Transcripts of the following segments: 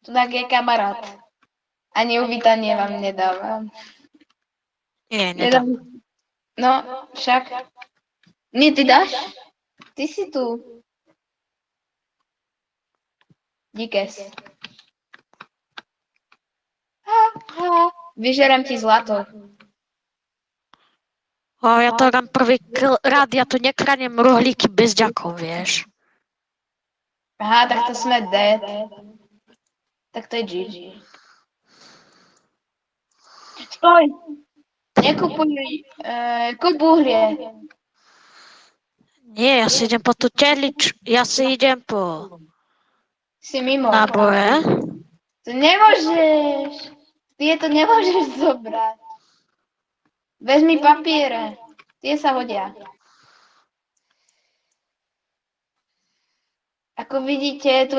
Tu tak je kamarát. Ani uvítanie vám nedávam. Nie, nedám. No, však. Nie, ty dáš? Ty si tu. Díkes. Vyžerem ti zlato. Ja to dám rád, ja tu nekradnem rohlíky bez ďakov, vieš. Aha, tak to sme dead. Tak to je GG. Stoj! Nekupuj, kúp uhlie. Nie, ja si idem po tú ja si idem po Si mimo. náboje. To nemôžeš. Ty to nemôžeš zobrať. Vezmi papiere. Tie sa hodia. Ako vidíte, tu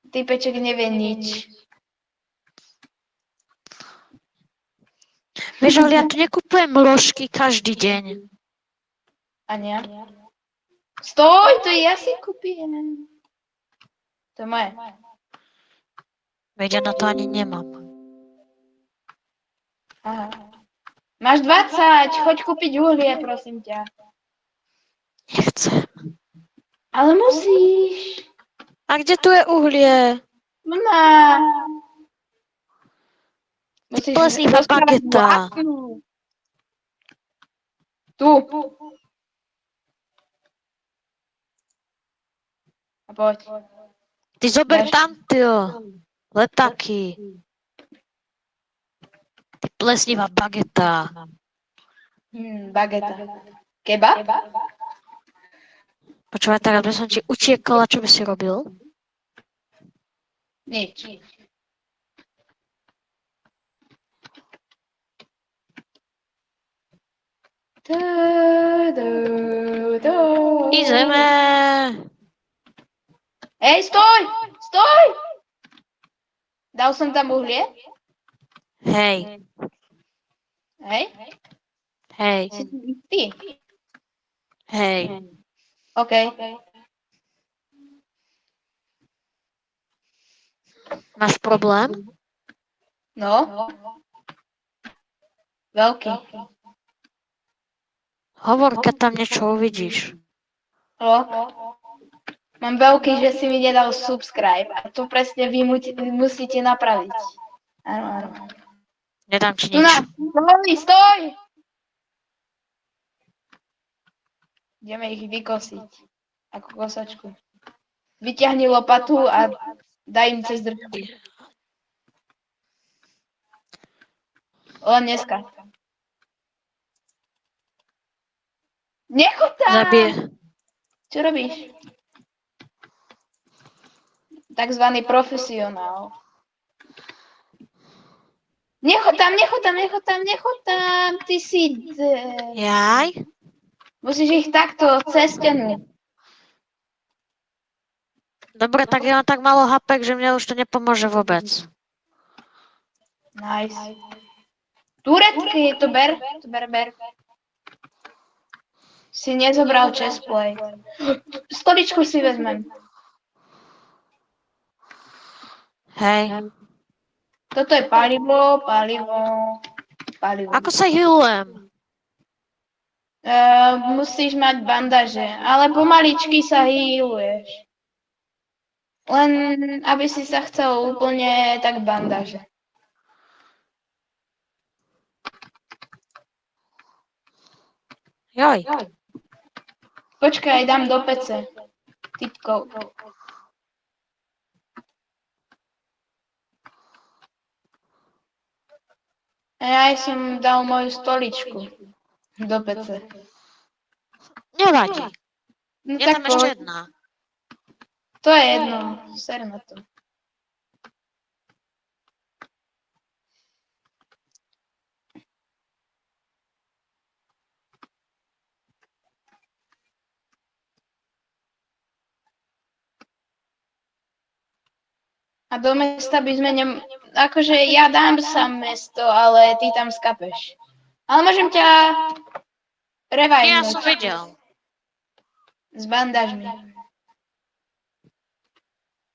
typeček nevie nič. Vieš, ale ja tu nekupujem ložky každý deň. Ania? Stoj, to ja si kúpim. To je moje. Veď ja na to ani nemám. Aha. Máš 20, choď kúpiť uhlie, prosím ťa. Nechcem. Ale musíš. A kde tu je uhlie? Mama. Musíš plesnivá rozprávať bageta. vlásnu. Tu. A poď. Ty zober tamtio. Letáky. Ty plesnivá bageta. Bageta. Kebab? Počúvaj, teraz by som ti utiekol, a čo by si robil? Nič. Ideme. Hej, stoj! Stoj! Dal som tam uhlie? Hej. Hej? Hej. Si tu istý? Hej. OK. Máš problém? No. Veľký. Hovor, keď tam niečo uvidíš. No. Mám veľký, že si mi nedal subscribe. A to presne vy musíte napraviť. Áno, áno. Nedám ti Tu nič. stoj! Ideme ich vykosiť. Ako kosačku. Vyťahni lopatu a daj im cez držku. Len dneska. Nechoď tam! Zabije. Čo robíš? Takzvaný profesionál. Nechoď tam, ty si... Jaj? Musíš ich takto cez stenu. Dobre, tak ja mám tak málo hapek, že mne už to nepomôže vôbec. Nice. Turecky, to ber. Si nezobral chestplate. Stoličku si vezmem. Hej. Toto je palivo. Ako sa healujem? Musíš mať bandaže, ale pomaličky sa healuješ. Len, aby si sa chcel úplne, tak bandaže. Joj. Počkaj, dám do pece. Typkov. A ja som dal moju stoličku do pece. Nevadí. No Je tak tam ešte jedna. To je jedno, ser na to. A do mesta by sme akože ja dám sa mesto, ale ty tam skapeš. Ale môžem ťa Nie, ja som Revajnúť. videl. S bandážmi.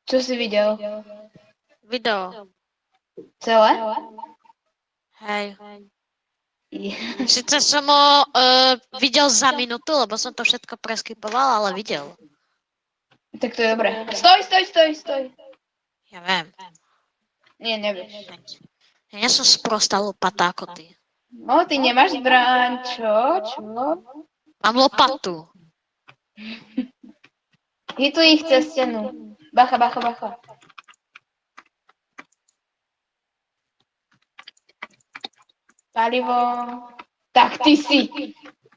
Čo si videl? Video. Celé? Hej. Sice som ho videl za minútu, lebo som to všetko preskypoval, ale videl. Tak to je dobré. Stoj. Ja viem. Nie, nevieš. Ja nie som sprostá lopata ako ty. No, ty nemáš zbraň. Čo? Mám lopatu. Hituj ich cez stenu. Bacha. Palivo. Tak ty si.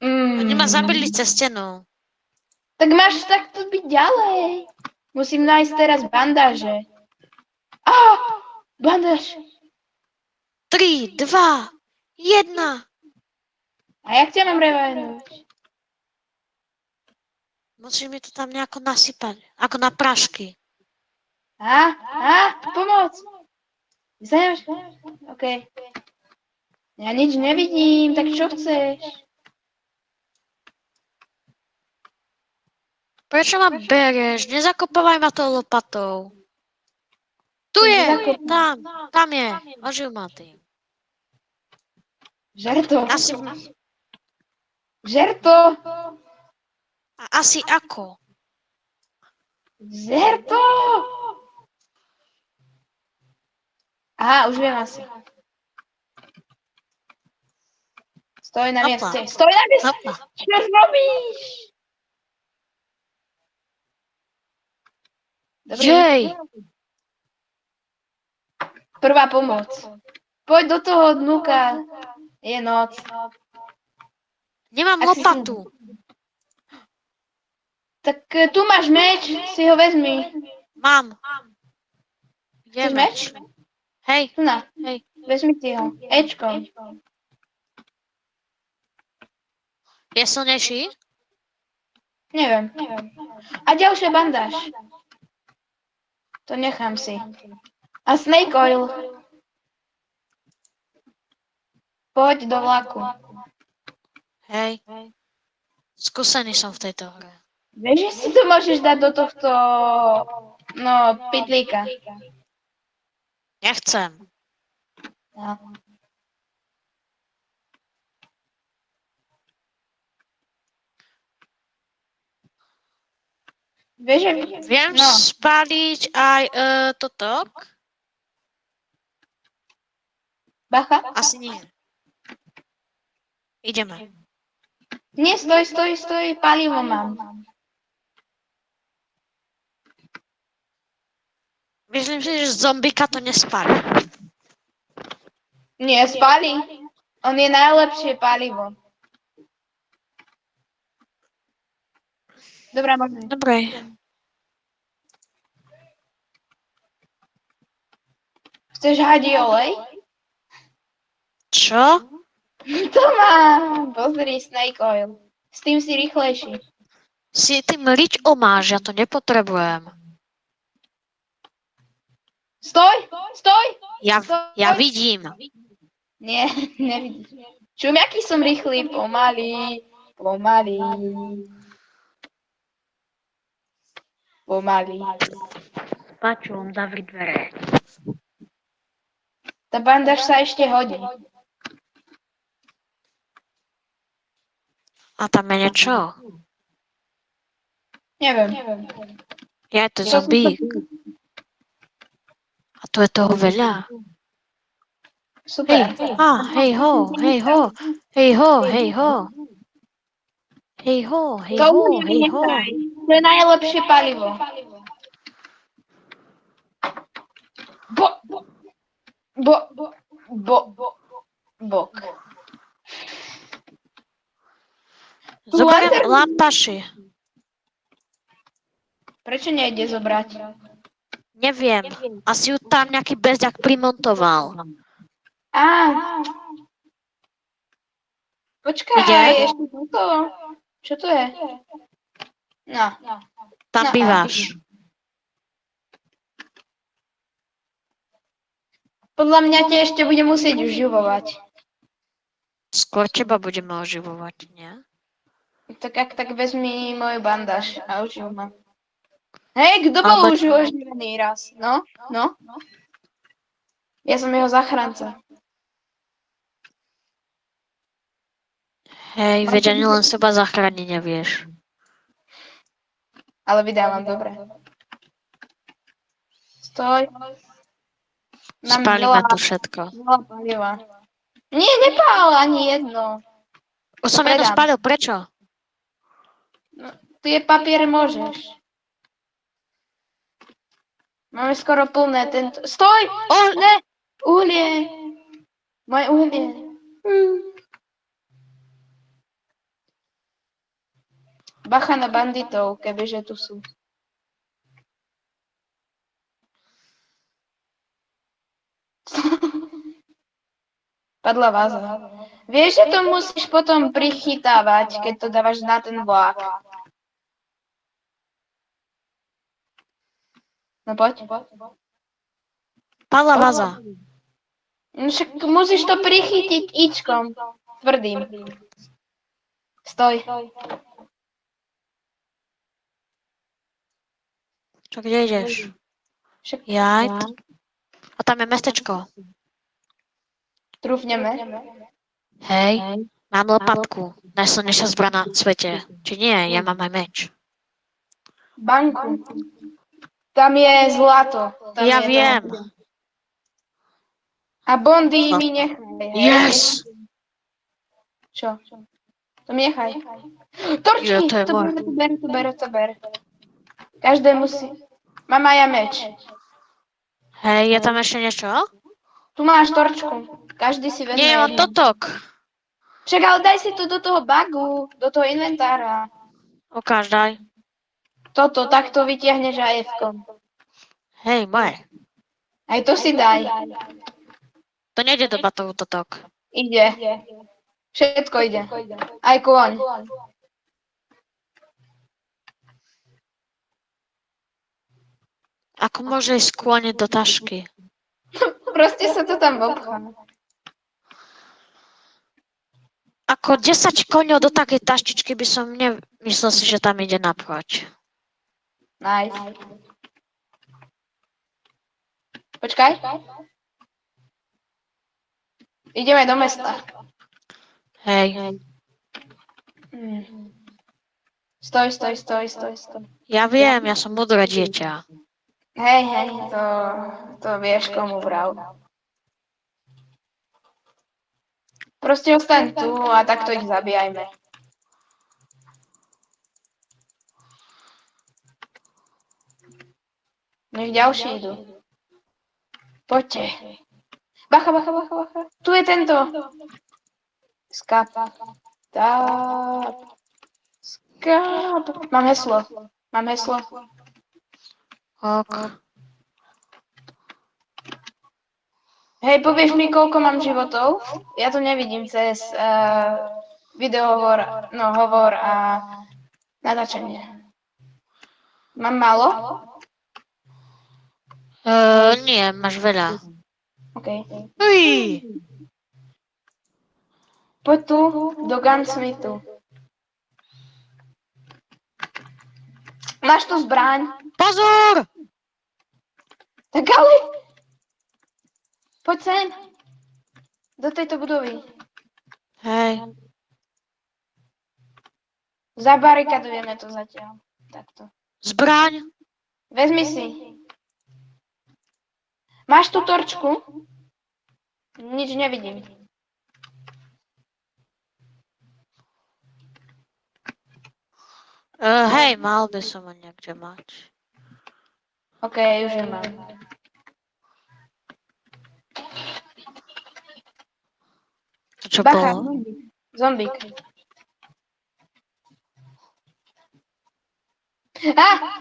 Oni ma zabili cez stenu. Tak máš takto byť ďalej. Musím nájsť teraz bandáže. Bandáž. 3, 2, 1. A jak ťa mám revajnúť? Musíš mi to tam nejako nasypať. Ako na prašky. Pomoc. Zaješ? OK. Ja nič nevidím, tak čo chceš? Prečo ma berieš? Nezakopávaj ma tou lopatou. Tu je! Tam je. Ožil ma tým. Žerto. Asi, Žerto. asi ako? Žerto. Aha, už viem asi. Stoj na mieste. Hopla. Čo robíš? Dobrý. Jej! Prvá pomoc. Poď do toho dnuka. Je noc. Nemám Ak si lopatu. Tak tu máš meč, si ho vezmi. Mám. Kde je Chceš meč? Hej. Tu na. Hej. Vezmi si ho. Ečkom. Je silnejší? Neviem. A ďalšia bandáž. To nechám si. A snake oil. Poď do vlaku. Hej. Skúsený som v tejto hre. Vieš, že si to môžeš dať do tohto, pytlíka. Nechcem. No. Vieš, že... Viem spáliť aj toto? Bacha? Asi nie. Ideme. Nie, stoj, palivo mám. Myslím si, že zombika to nespáli. Nie, spali. On je najlepšie palivo. Dobrá, možno. Dobre. Chceš hadi olej? Čo? To mám. Pozri, snake oil. S tým si rýchlejší. Si tým rič omáš, ja to nepotrebujem. Stoj! Ja vidím. Nie, nevidíš. Čum, aký som rýchly, pomaly. Pačum, zavri dvere. Tá bandáž sa ešte hodí. A tam je niečo? Neviem. Je to zombík. A tu je toho veľa. Super. Hej ho. To už mi nechaj. To je najlepšie palivo. Bok. Zoberiem lampaši. Prečo nejde zobrať? Neviem. Asi ju tam nejaký bezďak primontoval. Počkaj, Ide? ešte toto. Čo to je? No. Tam bývaš. Podľa mňa te ešte bude musieť uživovať. Skôr teba budeme oživovať, nie? Tak vezmi moju bandáž a už ju mám. Hej, kto bol Ale- už ožívaný raz? No? Ja som jeho zachránca. Hej, veď ani len seba zachrániť nevieš. Ale vydávam dobre. Stoj. Mám Spálime tu všetko. veľa paliva. Nie, nepál ani jedno. Už som jedno Predám. spálil, prečo? No, tie papiere môžeš. Máme skoro plné tento... Stoj! Ne! Uhlie! Moje uhlie. Bacha na banditov, kebyže tu sú. Padla váza. Vieš, že to musíš potom prichytávať, keď to dávaš na ten vlak. No poď. Padla váza. No však musíš to prichytiť ičkom. Tvrdým. Stoj. Čo, kde ideš? Však Jaj. A tam je mestečko. trúfneme. Hej, mám lopatku. Najsilnejšia zbraň na svete. Či nie, ja mám aj meč. Banku. Tam je zlato. Tam Ja je viem. A bondy mi nechaj, hej? Yes! Čo? To mi nechaj. Torčky! Jo, to je môj. To ber. Každé musí... Mám aj ja meč. Hej, je tam ešte niečo? Tu máš torčku. Každý si vezme Nie, mám jednu. totok. Však ale daj si to do toho bagu, do toho inventára. Ukáž, daj. Toto, takto vytiahneš aj F-kom. Hej, moje. Aj to si daj. To nejde do batohu totok. Ide. Všetko ide. Aj kôň. Ako môže ísť kôň do tašky? Proste sa to tam obchá. Ako 10 koňov do takej taštičky by som nemyslel si, že tam ide napchať. Nice. Počkaj. Ideme do mesta. Hej, Stoj. ja viem, ja som mudré dieťa. Hej, to vieš komu vrav. Proste ostaň tu a takto ich zabíjajme. Nech ďalší idú. Poďte. Bacha. Tu je tento. Skap. Mám heslo. Ok. Hej, povieš mi, koľko mám životov? Ja to nevidím cez videohovor, hovor a natáčanie. Mám málo? Nie, máš veľa. OK. Uj, Poď tu, do Gunsmithu. Máš tu zbraň? pozor! Tak ale... Poď sem. Do tejto budovy. Hej, Zabarikadujeme to zatiaľ. Takto. zbraň? Vezmi si. Máš tú torčku? Nič nevidím. Hej, mal by som ho niekde mať. OK, už je mám. To čo Bacha, bolo? zombík. Ah!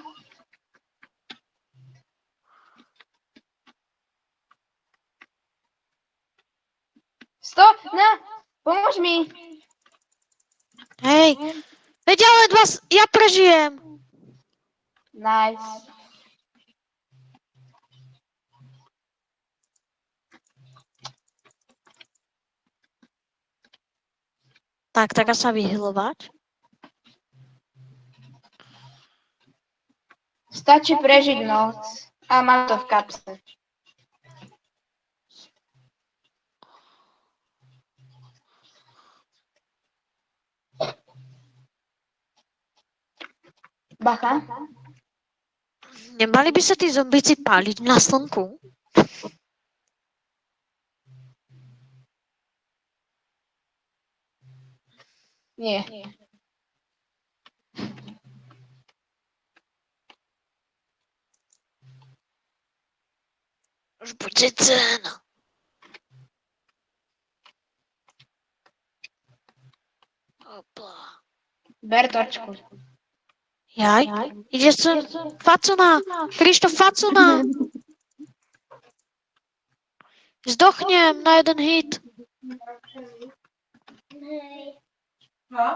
Stop! Pomôž mi! Hej, veď ale ja prežijem. Nice. Tak sa vyhylovať. Stačí prežiť noc a mám to v kapse. Bacha. Nemali by sa tí zombíci páliť na slnku? Nie. Už bude cen. Opla. Ber točku. Jaj, ide sem facuna. Krištof, facuna. Zdochnem na jeden hit. No.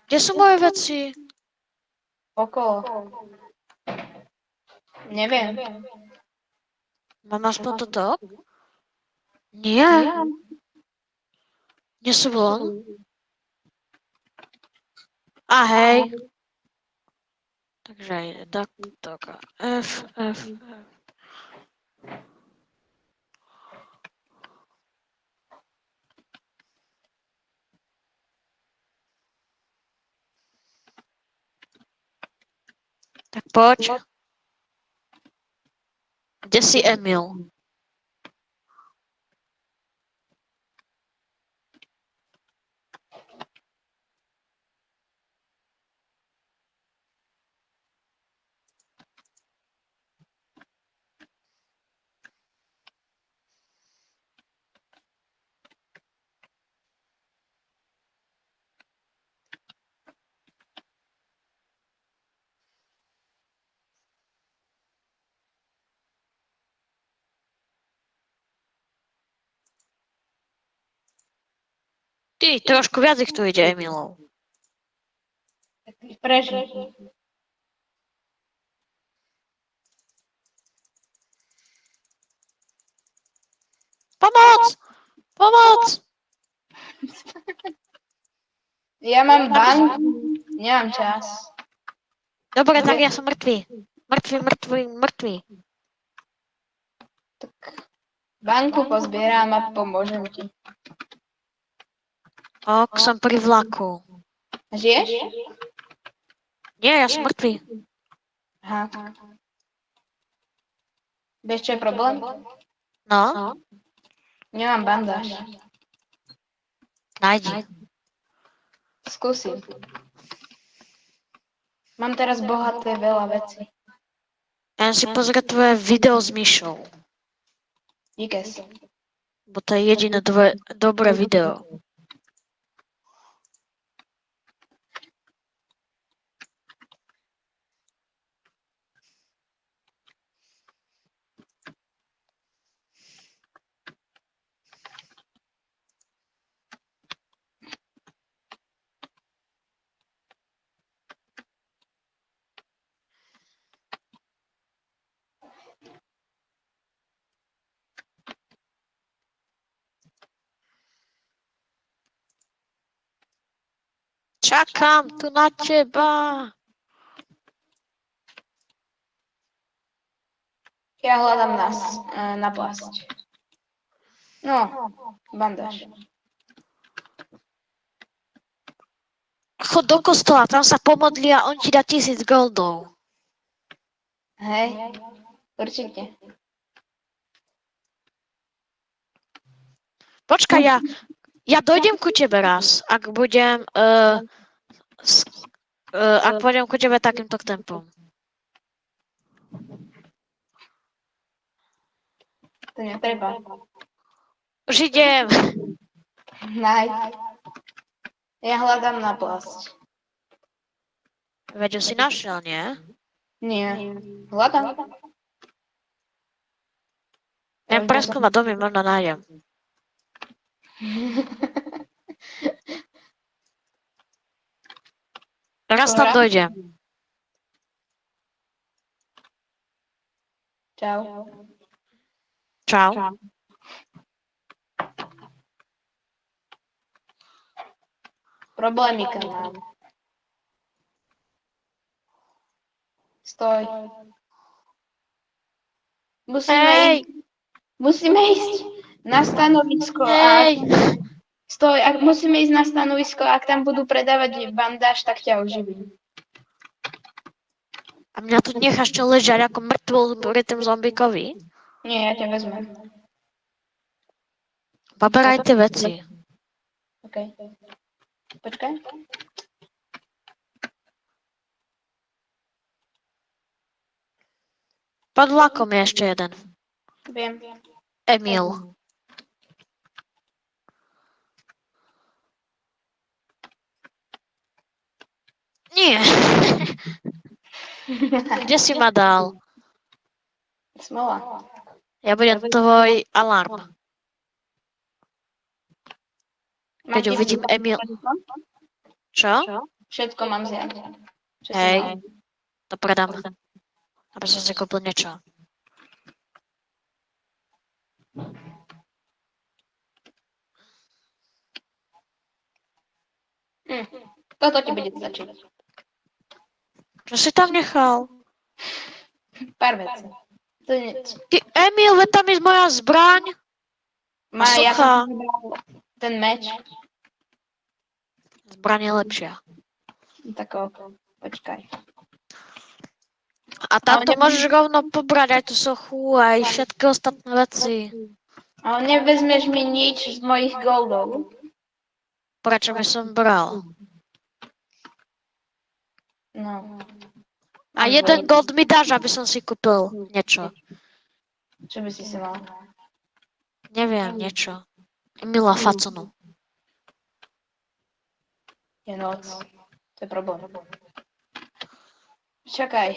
Kde sú moje veci? Okolo. Neviem. Mám aspoň toto? Nie. Nie sú von. A hej. Takže je tak, F, F, F. Tak poď. Kde si Emil? Ty, trošku viac ich tu ide, Emilov. Prežij. Pomoc! Pomoc! Ja mám banku. Nemám čas. Dobre, tak ja som mŕtvý. Mŕtvý. Tak banku pozbieram a pomôžem ti. Ok, som pri vlaku. Žiješ? Nie, ja som mŕtvý. Aha. Vieš, čo je problém? No, Nemám bandáž. nájdi. Skúsim. Mám teraz bohaté veľa vecí. Ja si pozrieť tvoje video s myšou. Díkes. Bo to je jediné dobré video. Čakám tu na teba. Ja hľadám na plasť. No, bandáž. Chod do kostola, tam sa pomodli a on ti dá 1000 goldov. Hej, určite. Počkaj, ja dojdem ku tebe raz, ak budem, ak pôjdem ku tebe takýmto tempom. To netreba. Už idem. Nájď. Ja hľadám na plasť. Veď už si našiel, nie? Nie. Hľadám. Viem preskúmať domy, možno nájdem. Raz tam dojdem. Čau. Čau. Problémy mám. Stoj. Musíme ísť na stanovisko a stoj, musíme ísť na stanovisko, ak tam budú predávať bandáž, tak ťa oživím. A mňa tu necháš čo ležať ako mŕtvol pri tým zombíkovi? Nie, ja ťa vezmem. Poberaj tie veci. OK. Počkaj. Pod vlakom je ešte jeden. Viem. Emil. Nie. Kde si ma dal? Smola. Ja budem tvoj alarm. Keď uvidím Emil... Čo? Všetko mám zjať. Hej, to predám. Aby som si kúpil niečo. Toto ti bude stačiť. Čo si tam nechal? Pár vecí. Ty, Emil, veď tam je moja zbraň. A Ja socha. som vybral ten meč. Zbraň je lepšia. Tak počkaj. A tamto môžeš rovno pobrať aj tú sochu, aj všetky ostatné veci. Ale nevezmeš mi nič z mojich goldov. Prečo by som bral? No. A jeden gold mi dáš, aby som si kúpil niečo. Čo by si mal? Neviem, niečo. Emila faconu. Je noc. To je problém. Čakaj.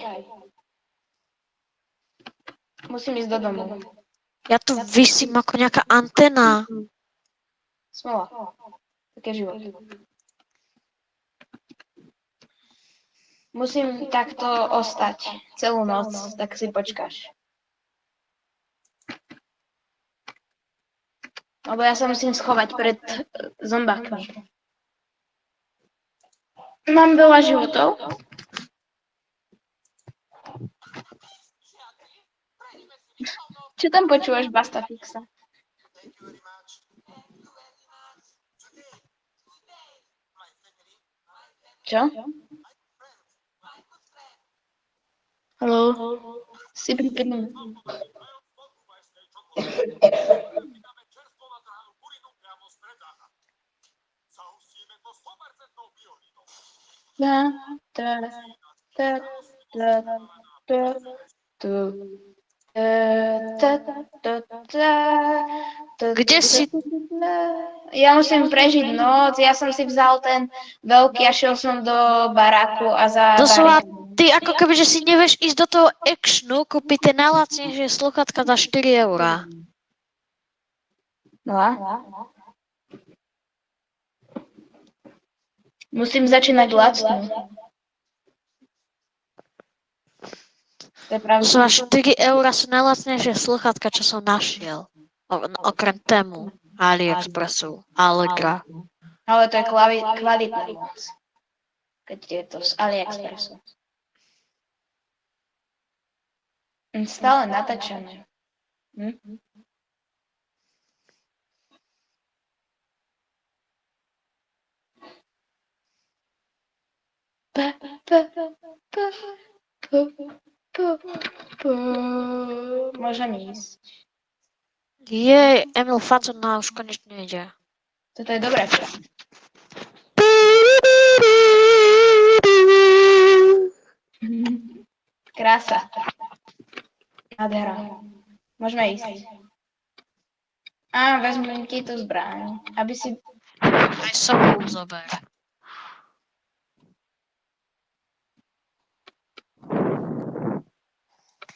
Musím ísť do domu. Ja tu visím ako nejaká antena. Smola. Také život. Musím takto ostať celú noc, tak si počkáš. Lebo ja sa musím schovať pred zombákmi. Mám veľa životov. Čo tam počúvaš, Bastafixa? Čo? Haló? Si pripadný. Kde si? Ja musím prežiť noc, ja som si vzal ten veľký a šiel som do baráku a za Doslova, ty ako keby, že si nevieš ísť do toho actionu, kúpiť tie najlacnejšie sluchatka za 4 eurá. No a? Musím začínať lacno. To je pravda. Doslova 4 eurá sú najlacnejšie sluchatka, čo som našiel. Okrem Temu, AliExpressu, Allegra. Ale to je kvalitná moc. Keď je to z AliExpressu. Stále natáčame. Môžem ísť. Jej, Emil Facona už konečne ide. Toto je dobré. Krása. Nádhera. Môžeme ísť. Vezmem ti tú zbraň, aby si... Aj sochu zober.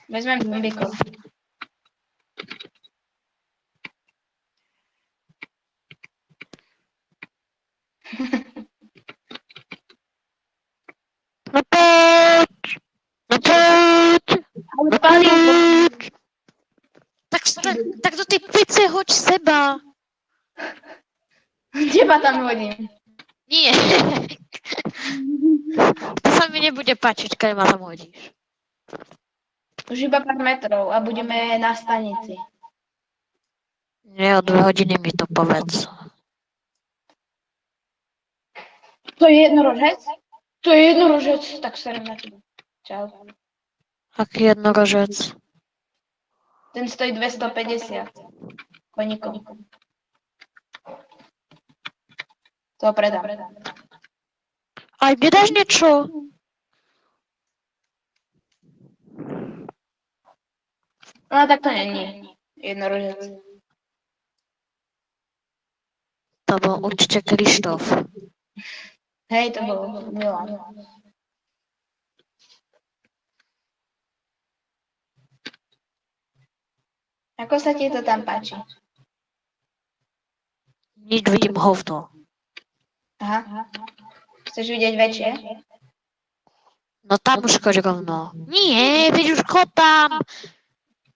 Vezmem zombíkov. No poď! No poď! Ale palím. Tak stoň Tak do tej pice hoď seba. Teba tam hodím. Nie. To sa mi nebude páčiť, keď ma tam hodíš. Už iba pár metrov a budeme na stanici. Nie, o 2 hodiny mi to povedz. To je jednorožec? To je jednorožec, tak serem na teba. Čau. Aký jednorožec? Ten stojí 250 koníkov. To predám. Aj mne dáš niečo? No tak to není jednorožec. To bol určite Krištof. Hej, to bol Milan. Ako sa ti to tam páči? Nič, vidím hovno. Aha. Chceš vidieť väčšie? No tam už choď rovno. Nie, veď už chod tam.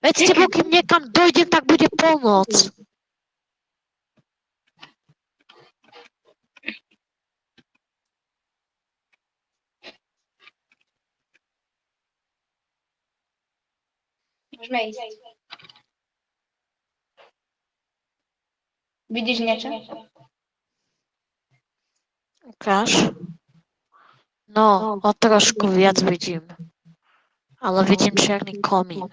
Veď s tebou, kým niekam dojdem, tak bude polnoc. Môžeme ísť. Vidíš niečo? Ukáž. No, o trošku viac vidím. Ale vidím čierny komín.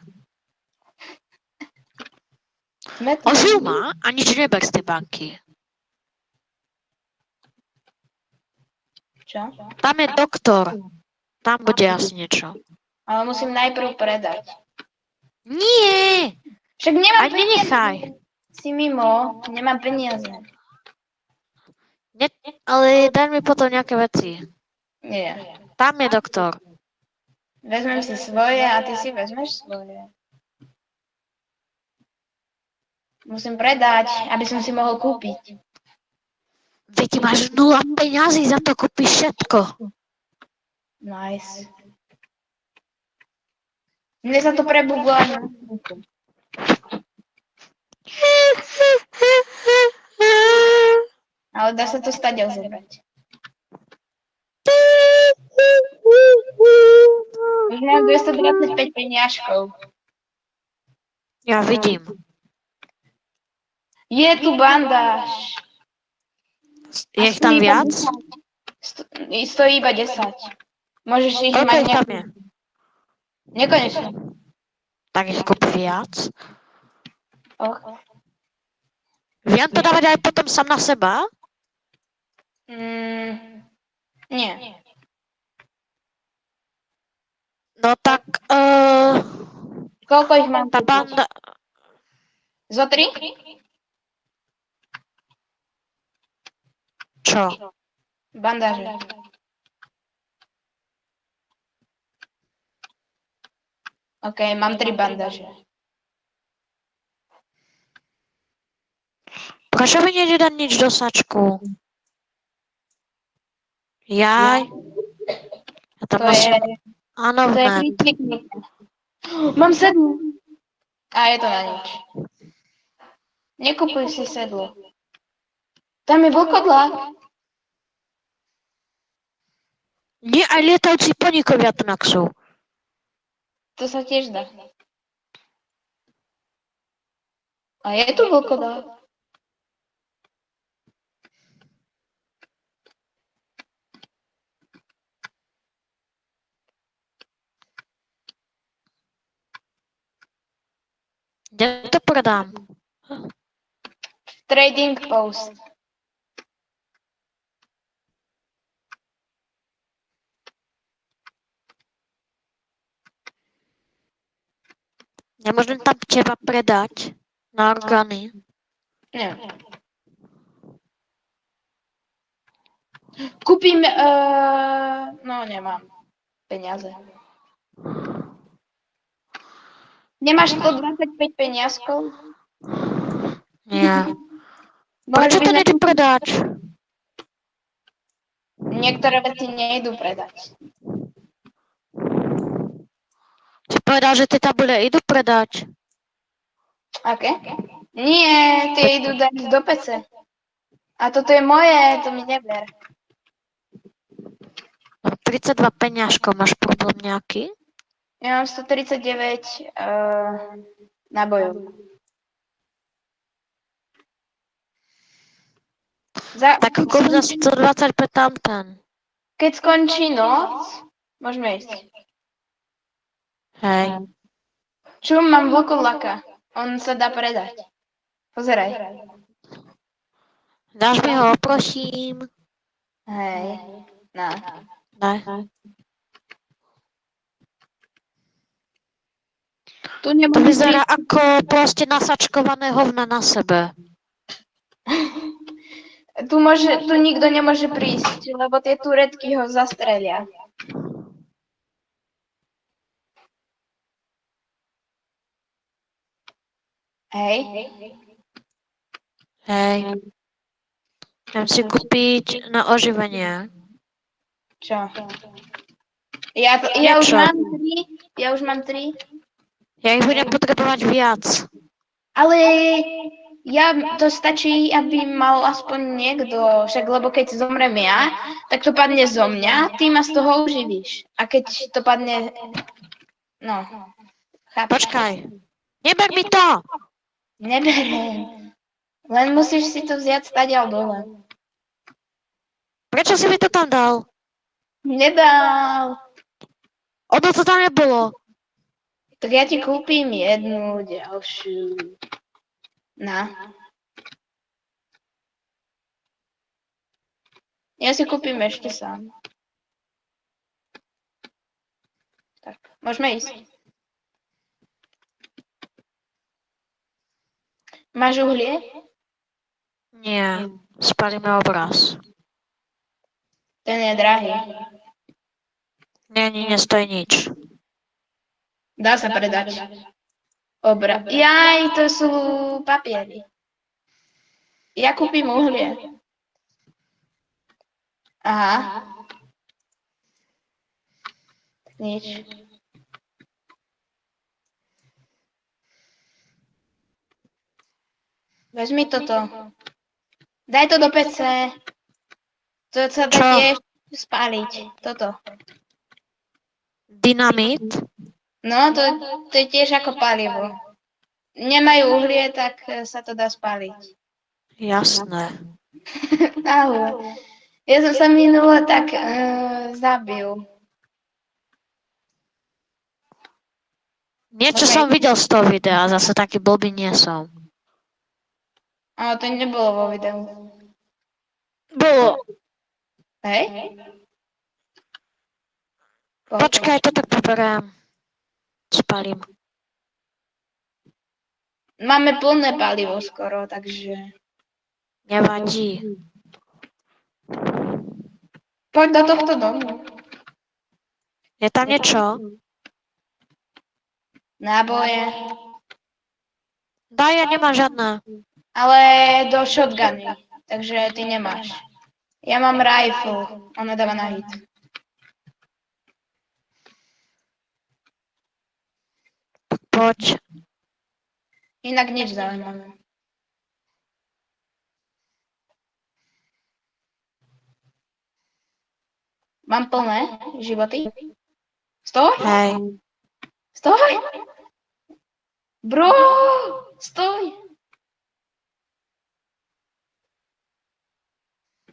Ožil ma a nič neber z tej banky. Čo? Tam je doktor. Tam bude asi niečo. Ale musím najprv predať. Nie! Však nemám Ani nenechaj. Si mimo, nemám peniaze. Ne, ale daj mi potom nejaké veci. Nie. Tam je doktor. Vezmem si svoje a ty si vezmeš svoje. Musím predať, aby som si mohol kúpiť. Veď máš 0 peňazí, za to kúpiš všetko. Nice. Mne sa to prebudlo aj na ale dá sa to stať zobrať. Už mám 225 peniažkov. Ja vidím. Je tu bandáž. Je ich tam viac? Stojí iba 10. Môžeš ich Koľko mať ich tam je? nekonečne. Tak ich kúp viac. Och. Viem to dávať aj potom sám na seba? Nie. No tak, Koľko ich mám tá kúpiť? banda... Zo 3? Čo? Bandáže. OK, mám 3 bandáže. Prečo mi nejde dať nič do sačku? Jaj. Ja tam To musím... je... Áno, To je vnet. kritikník. Mám sedlo. A je to na nič. Nekupuj si sedlo. Tam je vlkodlák. Nie, aj lietajúci poníkovia tu sú. To sa tiež dá. A je tu vlkodlák. Kde to predám? Trading post. Nemôžem tam teba predať na orgány. Nie. Kúpim... no, nemám peniaze. Nemáš 125 peniazkov? Nie. Môžeš Prečo to nejde predať? Niektoré veci nejdú predať. Si povedal, že tie tabule idú predať. Aké? Nie, tie idú dať do pece. A toto je moje, to mi neber. Mám 32 peňažkov, máš problém nejaký? Ja mám 139 nábojov. Tak kúp za 125 tamten. Keď skončí noc, môžeme ísť. Hej. Čo mám vlkodlaka? On sa dá predať. Pozeraj. Dáš mi ho, prosím. Hej. Na. Daj. Tu To nemôže vyzerá prísť. ako proste nasačkované hovna na sebe. Tu nikto nemôže prísť, lebo tie turetky ho zastrelia. Hej. Hej. Chcem si kúpiť na oživenie. Čo? Ja už Niečo. mám 3. Ja už mám 3. Ja ich budem potrebovať viac. Ale to stačí, aby mal aspoň niekto. Však lebo keď zomrem ja, tak to padne zo mňa, ty ma z toho uživíš. A keď to padne... No, chápeš. Počkaj. Neber mi to! Neberiem. Len musíš si to vziať stadiaľ dole. Prečo si mi to tam dal? Nedal. Ono to tam nebolo. Tak ja ti kúpim jednu ďalšiu. Na. Ja si kúpim ešte sám. Tak, môžeme ísť. Máš uhlie? Nie. Spalíme obraz. Ten je drahý. Nie, nestojí nič. Dá sa predať. Jaj, to sú papiery. Ja kúpim uhlie. Aha. Nič. Vezmi toto. Daj to do pece. To sa dá tiež spáliť. Toto. Dynamit? No, to je tiež ako palivo. Nemajú uhlie, tak sa to dá spáliť. Jasné. Ale ja som sa minulo tak zabil. Niečo som videl z toho videa, zase taký blbý nie som. Ale to nebolo vo videu. Bolo. Hej? Počkaj, to tak poberám. Spalím. Máme plné palivo skoro, takže... Nevadí. Poď do tohto domu. Je tam niečo? Náboje. Daj, ja nemám žiadne. Ale do shotguny. Takže ty nemáš. Ja mám rifle. Ona dáva na hit. Poď. Inak nič zaujímavé. Mám plné životy? Stoj! Hej. Stoj! Bro! Stoj!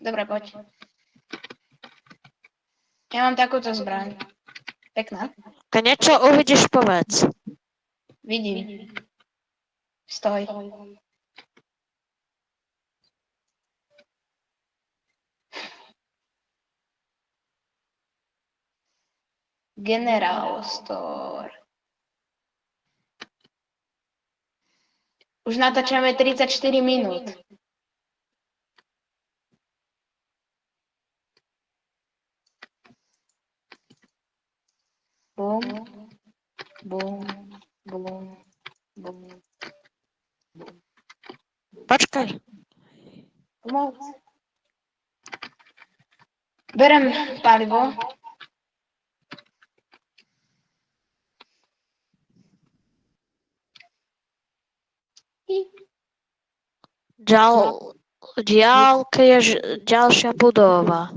Dobre, poď. Ja mám takúto zbraň. Pekná. Keď niečo uvidíš, povedz. Vidím. Stoj. General Store. Už natáčame 34 minút. Bum, bum, bum, bum. Počkaj. Pomoc. Berem palivo. Diaľke je ďalšia budova.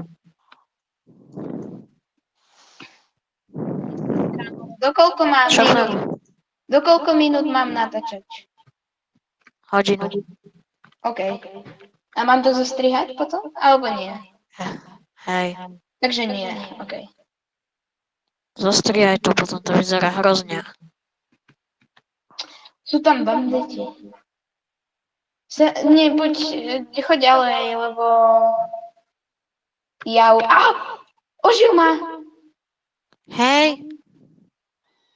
Do koľko minút mám natáčať? Hodinu. OK. A mám to zostrihať potom? Alebo nie? Hej. Takže nie, OK. Zostrihaj to, potom to vyzerá hrozne. Sú tam banditi. Nie, choď ďalej, lebo... Ožil ma! Hej,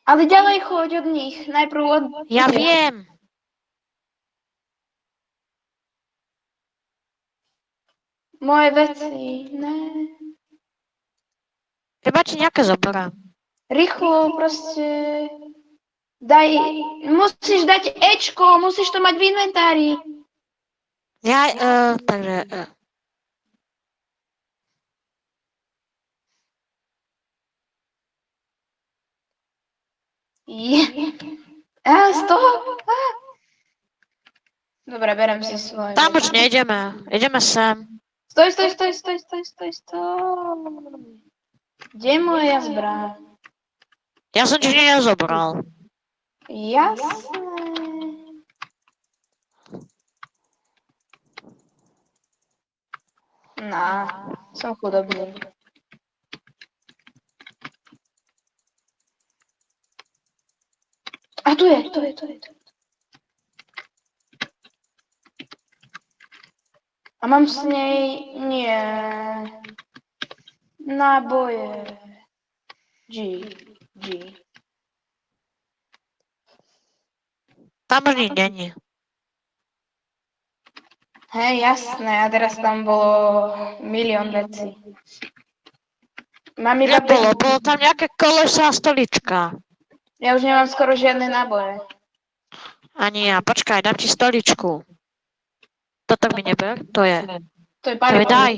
Ale ďalej choď od nich. Najprv od... ja viem. Moje veci, ne. Iba ti nejaké zoberám. Rýchlo, proste... Musíš dať Ečko, musíš to mať v inventári. Takže... Z toho? Dobre, berem si svoje. Tam už nejdeme. Ideme sem. Stoj. Kde je moja zbraň? Ja som ti nezobral. Jasné. Som chudobný. A tu je. A mám s nej... Nie. Náboje. G. Tam už nič není. Hej, jasné. A teraz tam bolo milión vecí. Mám iba Bolo tam nejaké kolesa a stolička. Ja už nemám skoro žiadne náboje. Ani ja. Počkaj, dám ti stoličku. Toto mi neber, to je. To je To mi palivo. daj.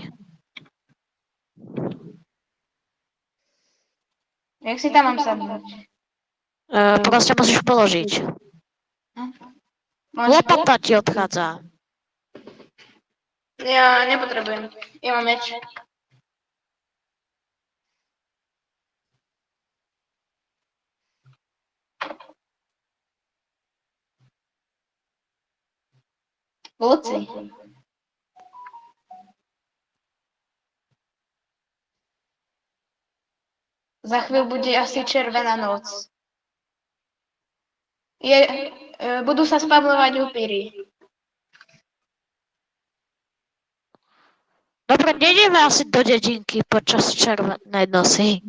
Jak si tam mám sadnúť? Proste musíš položiť. Lopata ti odchádza. Ja nepotrebujem. Ja mám meč. Vlci. Za chvíľu bude asi červená noc. Budú sa spavlovať upíry. Dobre, nejdeme asi do dedinky počas červenej nosy.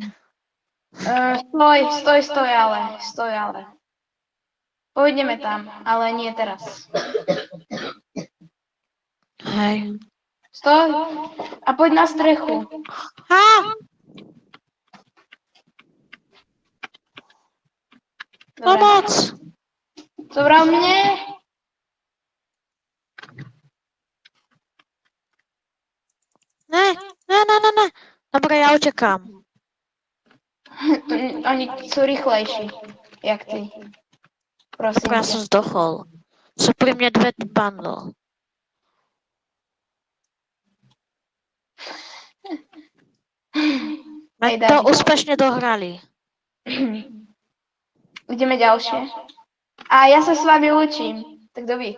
Stoj ale. Pôjdeme tam, ale nie teraz. Hej. Stoj a poď na strechu. Pomoc! Zobral mne? Ne. Dobre, ja utekám. Oni sú rýchlejší, jak ty. Prosím Dobre, ja ťa. som zdochol. Sú pri mne dve bundle. My to úspešne dohrali. Ideme ďalšie. A ja sa s vami učím. Tak doby.